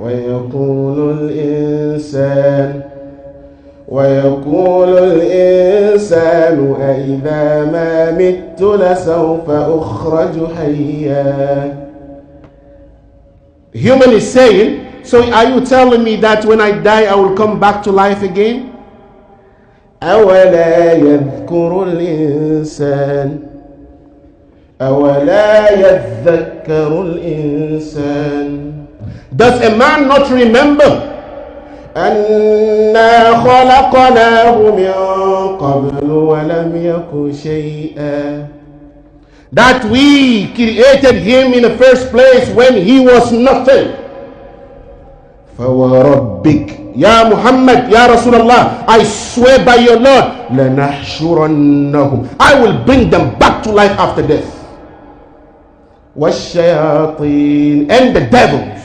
ويقول الإنسان أإذا ما مت لسوف أخرج حيا. Human is saying, so are you telling me that when I die I will come back to life again? أولا يذكر الإنسان. Does a man not remember أنا خلقناه من قبل ولم يك شيئا, that we created him in the first place when he was nothing. فوربك يا محمد يا رسول الله, I swear by your Lord, لنحشرنهم, I will bring them back to life after death. والشياطين, and the devils.